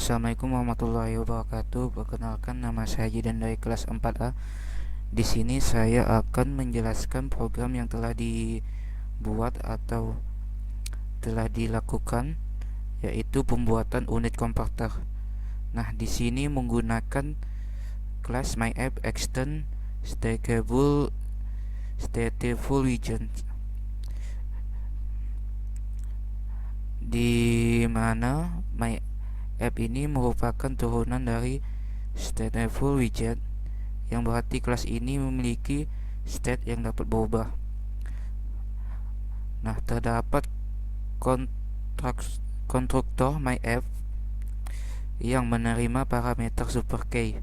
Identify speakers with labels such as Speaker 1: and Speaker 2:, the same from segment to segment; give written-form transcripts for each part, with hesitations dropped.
Speaker 1: Assalamualaikum warahmatullahi wabarakatuh. Perkenalkan, nama saya Jidan dari kelas 4A. Di sini saya akan menjelaskan program yang telah dibuat atau telah dilakukan, yaitu pembuatan unit komputer. Nah, di sini menggunakan kelas MyApp Extend Stateful Region, di mana MyApp ini merupakan turunan dari Stateful Widget, yang berarti kelas ini memiliki state yang dapat berubah. Nah, terdapat konstruktor MyApp yang menerima parameter super K.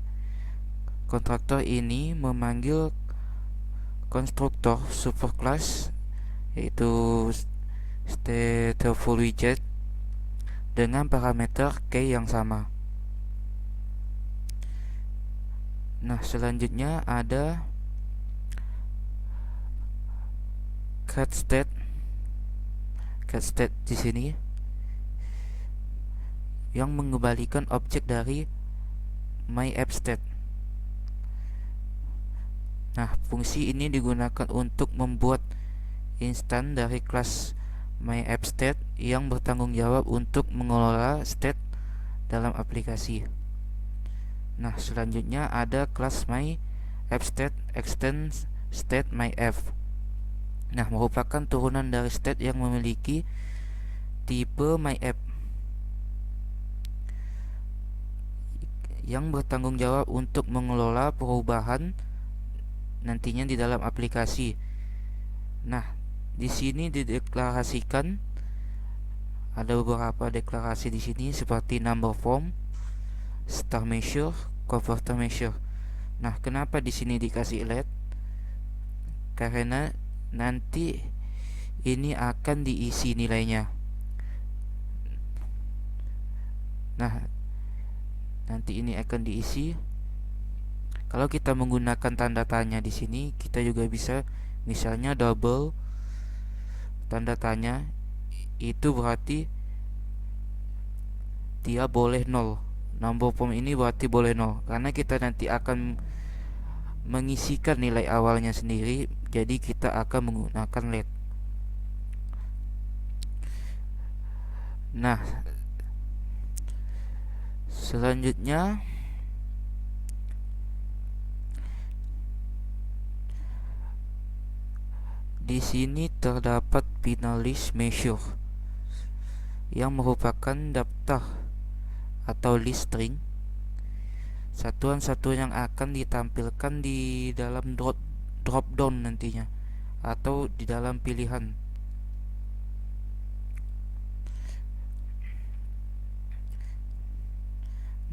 Speaker 1: Konstruktor ini memanggil konstruktor superclass, yaitu stateful widget, dengan parameter K yang sama. Nah, selanjutnya ada getState di sini yang mengembalikan objek dari MyAppState. Nah, fungsi ini digunakan untuk membuat instan dari kelas MyAppState yang bertanggung jawab untuk mengelola state dalam aplikasi. Nah, selanjutnya ada kelas MyAppState Extend State MyApp. Nah, merupakan turunan dari state yang memiliki tipe MyApp yang bertanggung jawab untuk mengelola perubahan nantinya di dalam aplikasi. Nah, di sini dideklarasikan ada beberapa deklarasi di sini seperti number form, star measure, converter measure. Nah, kenapa di sini dikasih let? Karena nanti ini akan diisi nilainya. Nah, nanti ini akan diisi. Kalau kita menggunakan tanda tanya di sini, kita juga bisa, misalnya double tanda tanya, itu berarti dia boleh 0. Number form ini berarti boleh 0, karena kita nanti akan mengisikan nilai awalnya sendiri, jadi kita akan menggunakan let. Nah, selanjutnya di sini terdapat finalist measure yang merupakan daftar atau list string satuan-satuan yang akan ditampilkan di dalam drop down nantinya atau di dalam pilihan.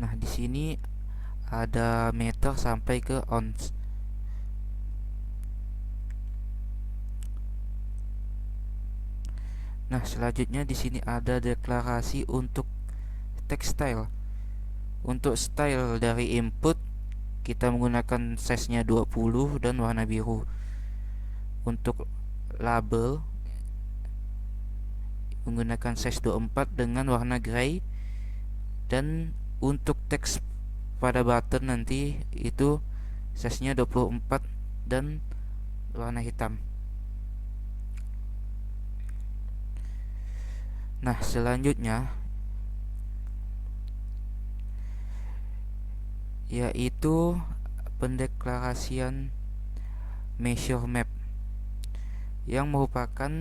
Speaker 1: Nah, di sini ada meter sampai ke ounce. Nah, selanjutnya di sini ada deklarasi untuk text style. Untuk style dari input kita menggunakan size-nya 20 dan warna biru. Untuk label menggunakan size 24 dengan warna gray, dan untuk teks pada button nanti itu size-nya 24 dan warna hitam. Nah, selanjutnya yaitu pendeklarasian measure map, yang merupakan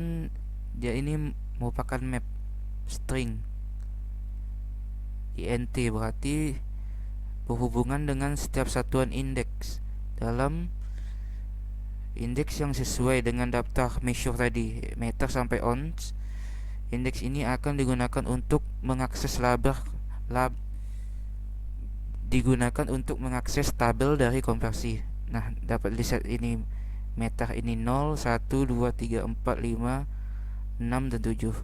Speaker 1: map string int, berarti berhubungan dengan setiap satuan indeks dalam indeks yang sesuai dengan daftar measure tadi, meter sampai ounce. Indeks ini akan digunakan untuk mengakses digunakan untuk mengakses tabel dari konversi. Nah, dapat lihat ini meter ini 0, 1, 2, 3, 4, 5, 6, dan 7.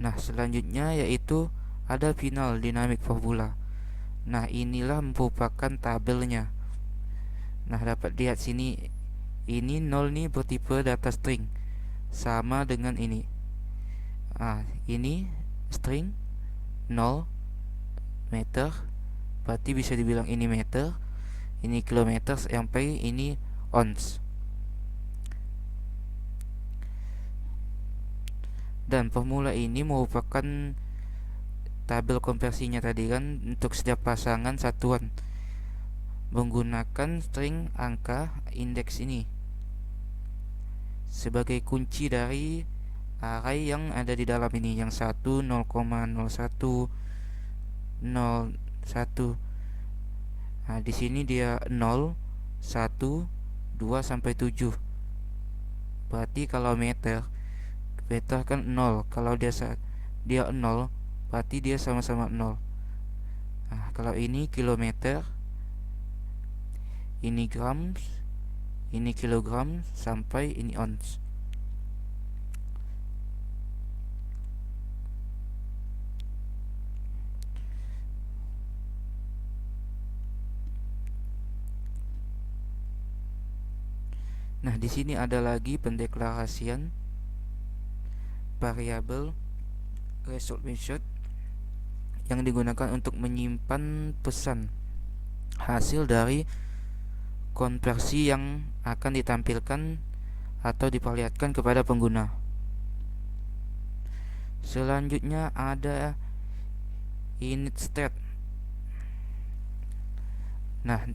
Speaker 1: Nah, selanjutnya yaitu ada final dynamic formula. Nah, inilah merupakan tabelnya. Nah, dapat lihat sini, ini 0 nih bertipe data string, sama dengan ini. Ini string 0 meter, berarti bisa dibilang ini meter, ini kilometer, sampai ini ons. Dan formula ini merupakan tabel konversinya tadi kan untuk setiap pasangan satuan menggunakan string angka indeks ini sebagai kunci dari array yang ada di dalam ini, yang 1 0,01 01. Nah, di sini dia 0 1 2 sampai 7. Berarti kalau meter kan 0, kalau dia 0 berarti dia sama-sama 0. Nah, kalau ini kilometer, ini gram, ini kilogram, sampai ini ons. Nah, di sini ada lagi pendeklarasian variabel result method yang digunakan untuk menyimpan pesan hasil dari konversi yang akan ditampilkan atau diperlihatkan kepada pengguna. Selanjutnya ada init state. Nah,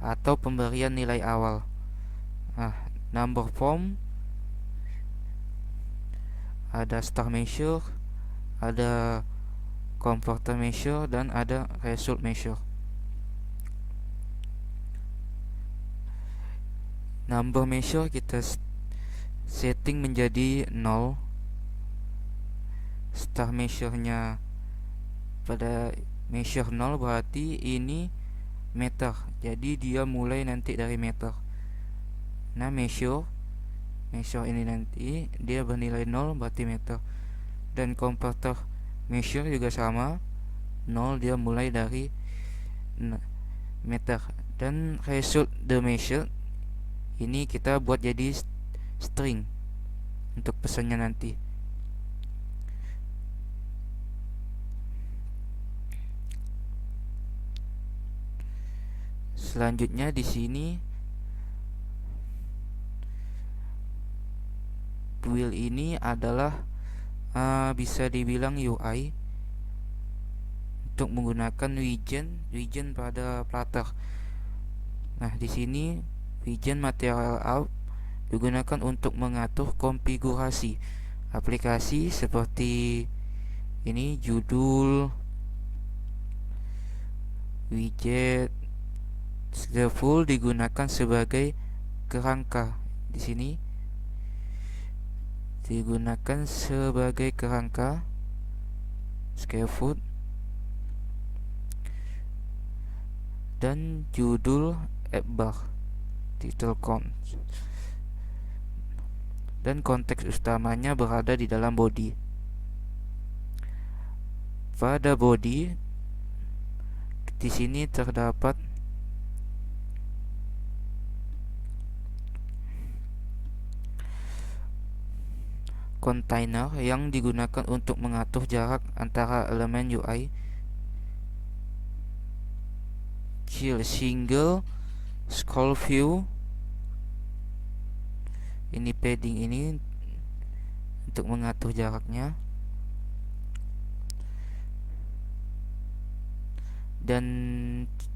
Speaker 1: atau pemberian nilai awal. Nah, number form, ada star measure, ada converter measure, dan ada result measure. Number measure kita setting menjadi 0. Star measure-nya pada measure 0 berarti ini meter, jadi dia mulai nanti dari meter. Nah, measure ini nanti dia bernilai 0 berarti meter. Dan converter measure juga sama, 0 dia mulai dari meter. Dan result the measure ini kita buat jadi string untuk pesannya nanti. Selanjutnya di sini wheel ini adalah bisa dibilang UI untuk menggunakan region pada Flutter. Nah, di sini region material out digunakan untuk mengatur konfigurasi aplikasi seperti ini, judul, widget. Scaffold digunakan sebagai kerangka. Di sini digunakan sebagai kerangka scaffold. Dan judul app bar, title count, dan konteks utamanya berada di dalam body. Pada body di sini terdapat container yang digunakan untuk mengatur jarak antara elemen UI. Single scroll view, ini padding ini untuk mengatur jaraknya. Dan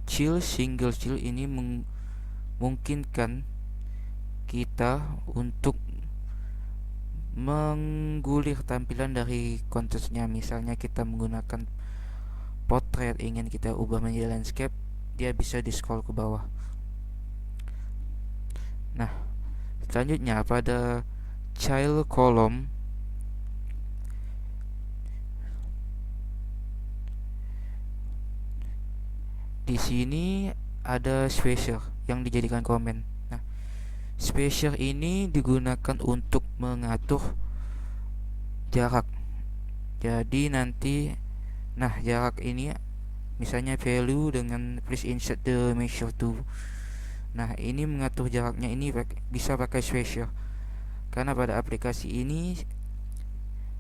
Speaker 1: single chill ini memungkinkan kita untuk menggulir tampilan dari konteksnya. Misalnya kita menggunakan portrait, ingin kita ubah menjadi landscape, dia bisa di scroll ke bawah. Nah, selanjutnya pada child column di sini ada spacer yang dijadikan komen. Nah, spacer ini digunakan untuk mengatur jarak. Jadi nanti, nah, jarak ini misalnya value dengan please insert the measure to. Nah, ini mengatur jaraknya ini bisa pakai spacer. Karena pada aplikasi ini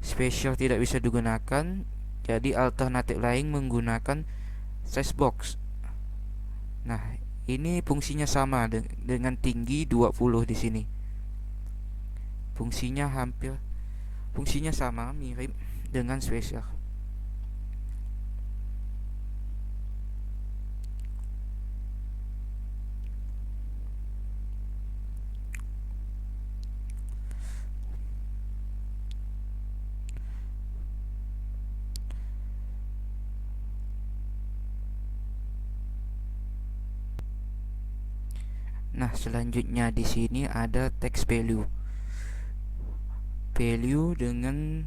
Speaker 1: special tidak bisa digunakan, jadi alternatif lain menggunakan size box. Nah, ini fungsinya sama dengan tinggi 20 di sini. Fungsinya sama, mirip dengan special. Nah, selanjutnya di sini ada text value. Value dengan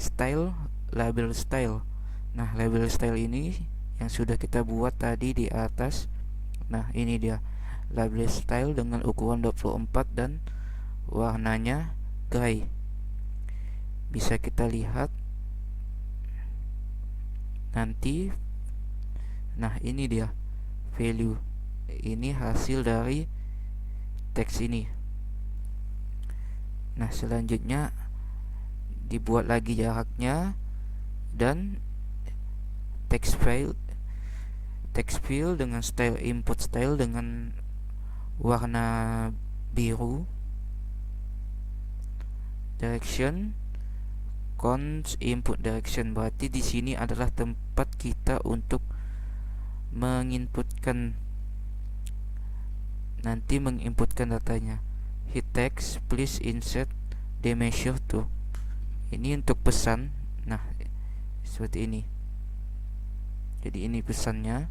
Speaker 1: style, label style. Nah, label style ini yang sudah kita buat tadi di atas. Nah, ini dia label style dengan ukuran 24 dan warnanya gray. Bisa kita lihat nanti. Nah, ini dia value. Ini hasil dari teks ini. Nah, selanjutnya dibuat lagi jaraknya dan text field dengan style input style dengan warna biru. Direction cons input direction, berarti di sini adalah tempat kita untuk menginputkan datanya. Hit text, please insert the measure to. Ini untuk pesan. Nah, seperti ini. Jadi ini pesannya.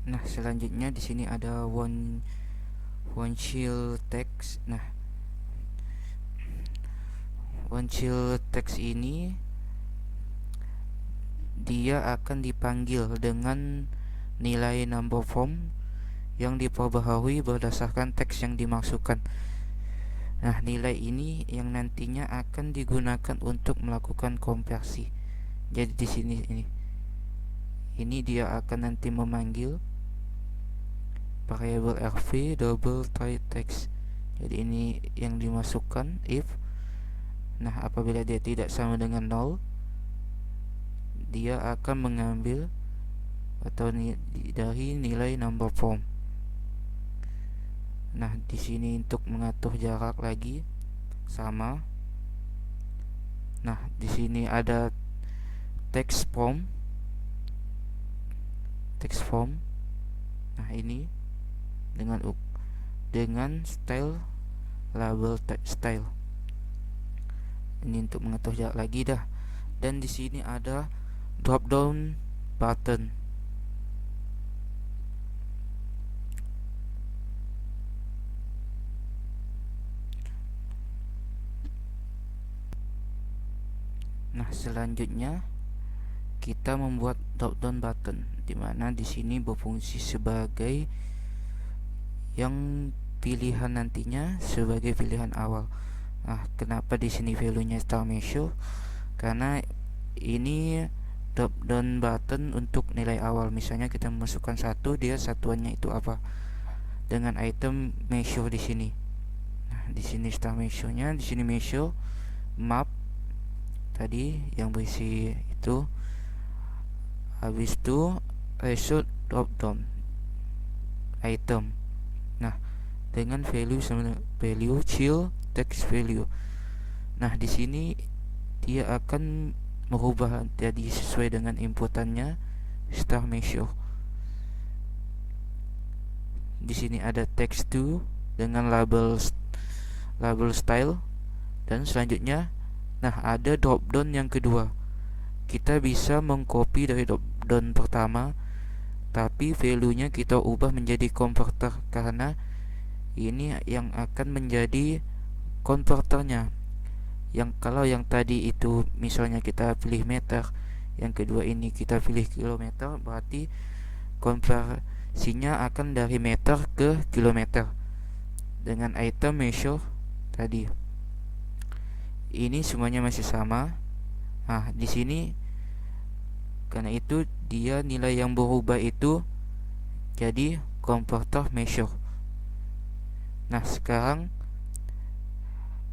Speaker 1: Nah, selanjutnya di sini ada one shield text. Nah, one shield text ini dia akan dipanggil dengan nilai number form yang diperbaharui berdasarkan teks yang dimasukkan. Nah, nilai ini yang nantinya akan digunakan untuk melakukan konversi. Jadi di sini ini dia akan nanti memanggil variable rv double try text. Jadi ini yang dimasukkan if. Nah, apabila dia tidak sama dengan 0, dia akan mengambil atau dari nilai number form. Nah, di sini untuk mengatur jarak lagi sama. Nah, di sini ada text form. Nah, ini dengan style label style. Ini untuk mengatur jarak lagi dah. Dan di sini ada drop down button. Nah, selanjutnya kita membuat drop down button, di mana di sini berfungsi sebagai yang pilihan nantinya sebagai pilihan awal. Nah, kenapa di sini value-nya star measure? Karena ini drop down button untuk nilai awal. Misalnya kita memasukkan 1, dia satuannya itu apa? Dengan item measure di sini. Nah, di sini star measure-nya, di sini measure map tadi yang berisi itu. Habis itu result drop down item. Nah, dengan value chill text value. Nah, di sini dia akan merubah jadi sesuai dengan inputannya star measure. Di sini ada text to dengan label style, dan selanjutnya nah ada drop down yang kedua. Kita bisa mengcopy dari drop down pertama, tapi value-nya kita ubah menjadi converter, karena ini yang akan menjadi konverternya. Yang kalau yang tadi itu misalnya kita pilih meter, yang kedua ini kita pilih kilometer, berarti konversinya akan dari meter ke kilometer dengan item measure tadi. Ini semuanya masih sama. Nah, di sini karena itu dia nilai yang berubah itu jadi converter measure. Nah, sekarang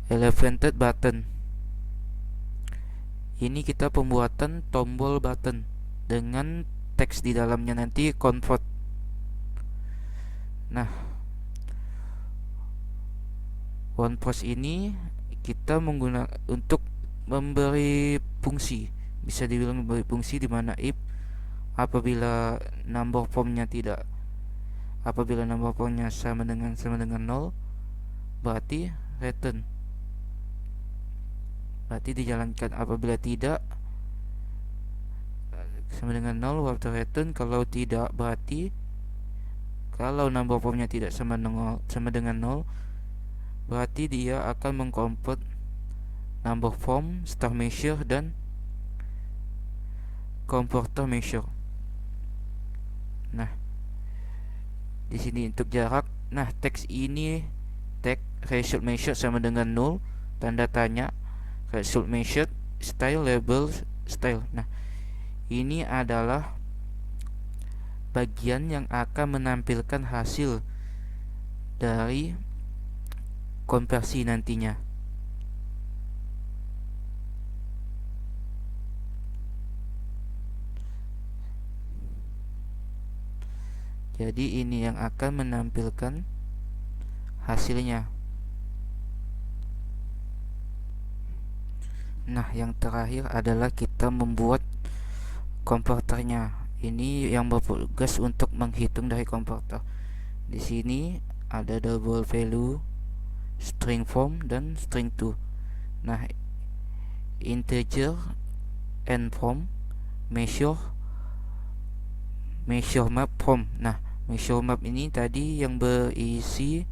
Speaker 1: elevated button. Ini kita pembuatan tombol button dengan teks di dalamnya nanti convert. Nah, OnePost ini kita menggunakan untuk memberi fungsi, bisa dibilang memberi fungsi di mana if apabila number formnya sama dengan 0, berarti return. Berarti dijalankan. Apabila tidak sama dengan 0, berarti return. Kalau tidak, berarti kalau number formnya tidak sama dengan 0, berarti dia akan mengconvert number form, star measure, dan converter measure. Nah, di sini untuk jarak. Nah, teks ini tag result measure sama dengan 0, tanda tanya, result measure, style label style. Nah, ini adalah bagian yang akan menampilkan hasil dari konversi nantinya. Jadi ini yang akan menampilkan hasilnya. Nah, yang terakhir adalah kita membuat konverternya. Ini yang bertugas untuk menghitung dari konverter. Di sini ada double value, string form, dan string to. Nah, integer, end form, measure map form. Nah, measure map ini tadi yang berisi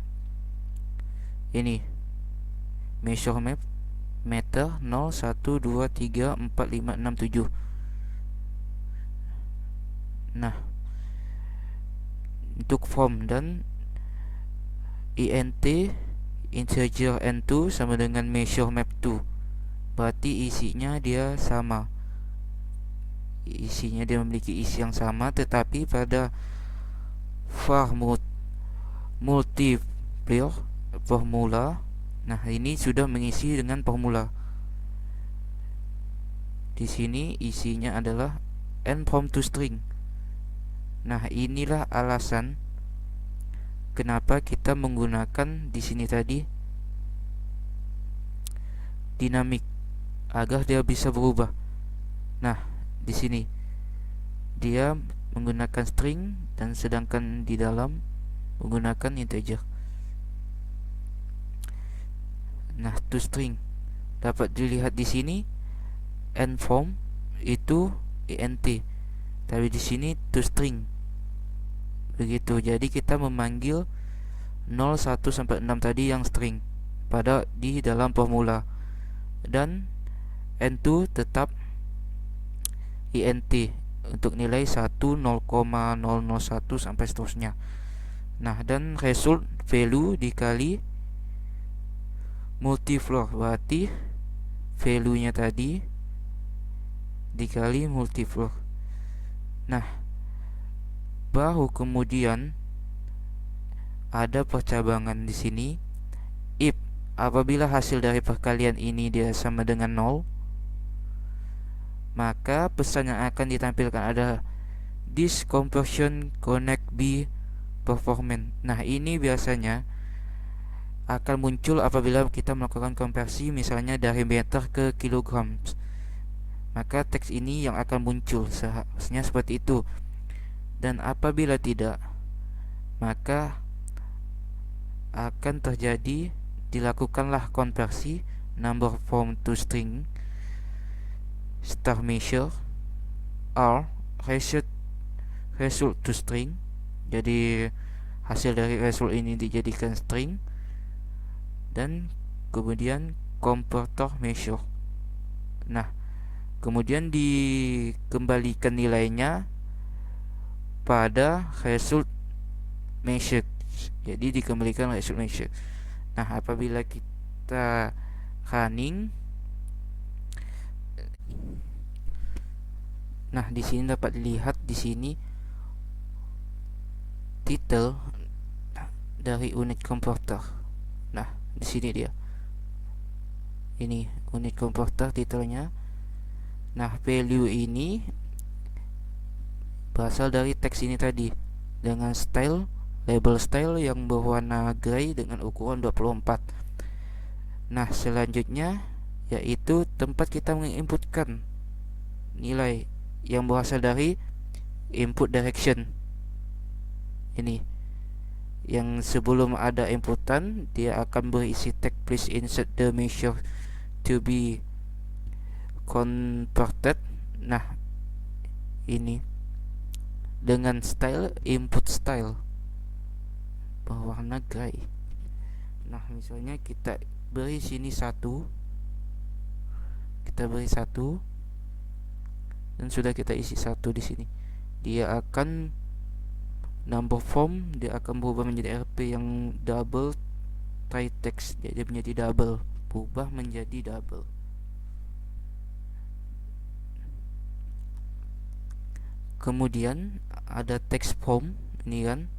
Speaker 1: ini, measure map meter 0, 1, 2, 3, 4, 5, 6, 7. Nah, untuk form dan int integer n2 sama dengan measure map 2, berarti isinya dia sama. Isinya dia memiliki isi yang sama, tetapi pada var multiplier formula. Nah, ini sudah mengisi dengan formula. Di sini isinya adalah n from to string. Nah, inilah alasan kenapa kita menggunakan di sini tadi dinamik agar dia bisa berubah. Nah, di sini dia menggunakan string dan sedangkan di dalam menggunakan integer. Nah, to string dapat dilihat di sini n form itu int, tapi di sini to string. Begitu. Jadi kita memanggil 0, 1 sampai 6 tadi yang string pada di dalam formula, dan n2 tetap int untuk nilai 1, 0,001 sampai seterusnya. Nah, dan result value dikali multifloor, berarti value-nya tadi dikali multifloor. Nah, baru kemudian ada percabangan di sini. If apabila hasil dari perkalian ini dia sama dengan 0, maka pesan yang akan ditampilkan ada this conversion connect be performance. Nah, ini biasanya akan muncul apabila kita melakukan konversi misalnya dari meter ke kilogram. Maka teks ini yang akan muncul, seharusnya seperti itu. Dan apabila tidak, maka akan terjadi dilakukanlah konversi number form to string, star measure, or result to string. Jadi hasil dari result ini dijadikan string, dan kemudian converter measure. Nah, kemudian dikembalikan nilainya pada result measure. Jadi dikembalikan result measure. Nah, apabila kita running, nah di sini dapat dilihat di sini titel dari unit converter. Nah, di sini dia. Ini unit converter titelnya. Nah, value ini berasal dari teks ini tadi dengan style label style yang berwarna gray dengan ukuran 24. Nah, selanjutnya yaitu tempat kita menginputkan nilai yang berasal dari input direction. Ini yang sebelum ada inputan dia akan berisi tag please insert the measure to be converted. Nah, ini dengan style input style berwarna gray. Nah, misalnya kita beri sini kita beri 1 dan sudah kita isi 1 di sini. Dia akan number form dia akan berubah menjadi RP yang double try text, jadi menjadi double, berubah menjadi double. Kemudian ada text form ini kan,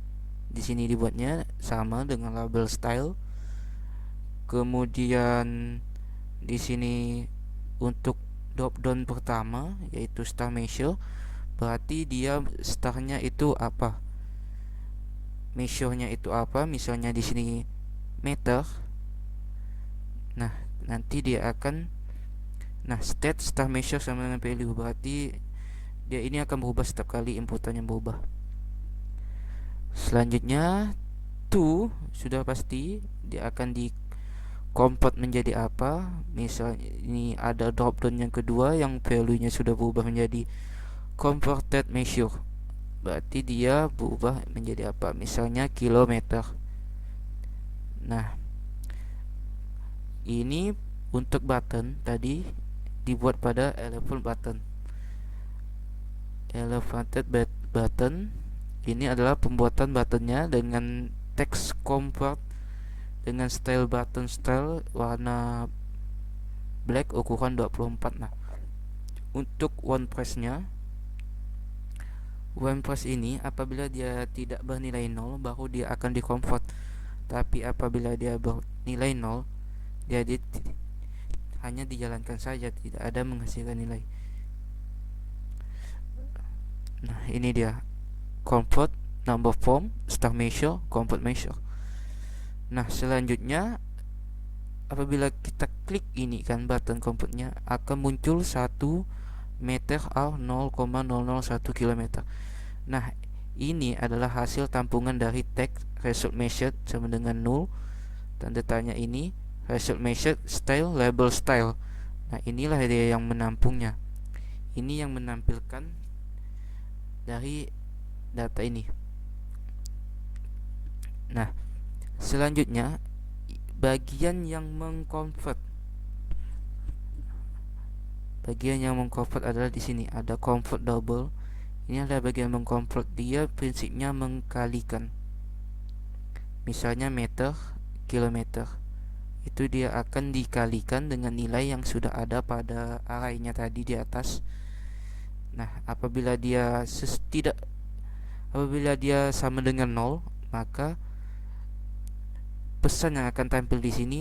Speaker 1: di sini dibuatnya sama dengan label style. Kemudian di sini untuk drop down pertama yaitu star measure, berarti dia startnya itu apa, measure-nya itu apa, misalnya di sini meter. Nah, nanti dia akan state star measure sama dengan value, berarti dia ini akan berubah setiap kali inputannya berubah. Selanjutnya to sudah pasti dia akan di convert menjadi apa. Misalnya ini ada drop down yang kedua yang value-nya sudah berubah menjadi converted measure, berarti dia berubah menjadi apa, misalnya kilometer. Nah, ini untuk button tadi dibuat pada elephant button. Elevated button ini adalah pembuatan buttonnya dengan text convert dengan style button style warna black ukuran 24. Nah, untuk one press-nya, one press ini apabila dia tidak bernilai 0 baru dia akan di-convert. Tapi apabila dia bernilai 0, dia hanya dijalankan saja, tidak ada menghasilkan nilai. Nah, ini dia convert number form, star measure, convert measure. Nah, selanjutnya apabila kita klik ini kan button convertnya akan muncul 1 meter R 0,001 km. Nah, ini adalah hasil tampungan dari tag result measured sama dengan 0, tanda tanya ini result measured style label style. Nah, inilah dia yang menampungnya. Ini yang menampilkan dari data ini. Nah, selanjutnya bagian yang mengconvert adalah di sini ada convert double. Ini adalah bagian mengconvert, dia prinsipnya mengkalikan. Misalnya meter, kilometer, itu dia akan dikalikan dengan nilai yang sudah ada pada arraynya tadi di atas. Nah, apabila dia sama dengan 0, maka pesan yang akan tampil di sini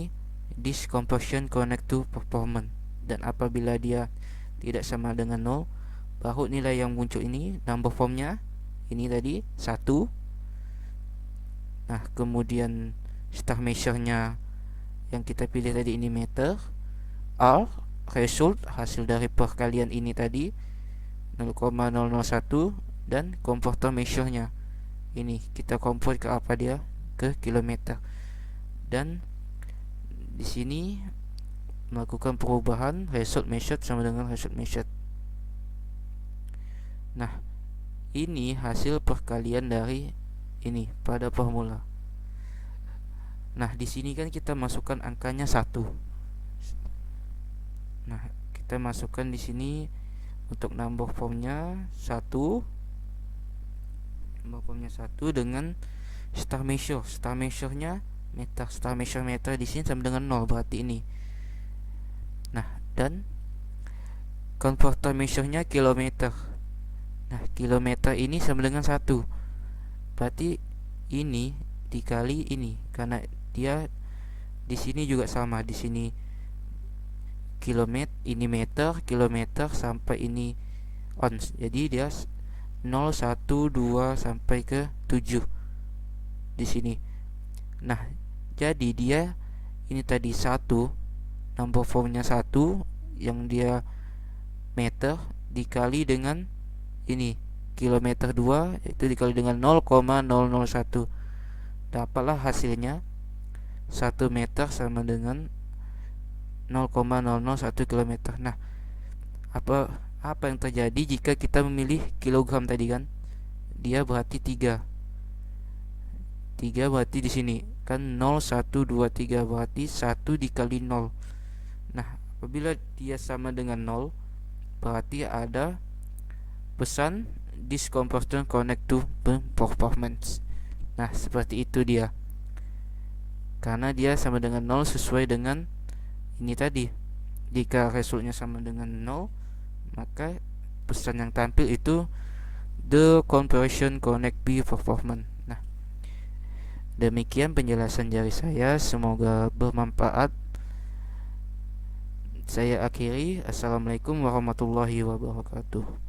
Speaker 1: this conversion connect to performance. Dan apabila dia tidak sama dengan 0, baru nilai yang muncul ini number formnya ini tadi 1. Nah, kemudian star measure-nya yang kita pilih tadi ini meter, R result hasil dari perkalian ini tadi 0,001, dan converter measure-nya ini kita convert ke apa dia, ke kilometer. Dan di sini melakukan perubahan result measured sama dengan result measured. Nah, ini hasil perkalian dari ini pada formula. Nah, di sini kan kita masukkan angkanya 1. Nah, kita masukkan di sini untuk number formnya 1. Number formnya 1 dengan star measure. Star measure-nya meter, star measure meter di sini sama dengan 0, berarti ini. Nah, dan converter measure-nya kilometer. Nah, kilometer ini sama dengan 1, berarti ini dikali ini, karena dia di sini juga sama, di sini kilometer, ini meter, kilometer sampai ini ons. Jadi dia 0, 1, 2 sampai ke 7 di sini. Nah, jadi dia ini tadi 1, number formnya 1 yang dia meter dikali dengan ini kilometer 2, itu dikali dengan 0,001. Dapatlah hasilnya 1 meter sama dengan 0,001 km. Nah, apa yang terjadi jika kita memilih kilogram tadi kan? Dia berarti 3. 3 berarti di sini kan 0, 1, 2, 3, berarti 1 dikali 0. Nah, apabila dia sama dengan 0, berarti ada pesan this composition connect to performance. Nah, seperti itu dia. Karena dia sama dengan 0 sesuai dengan ini tadi. Jika resultnya sama dengan 0, maka pesan yang tampil itu the compression connect be performance. Nah, demikian penjelasan dari saya, semoga bermanfaat. Saya akhiri. Assalamualaikum warahmatullahi wabarakatuh.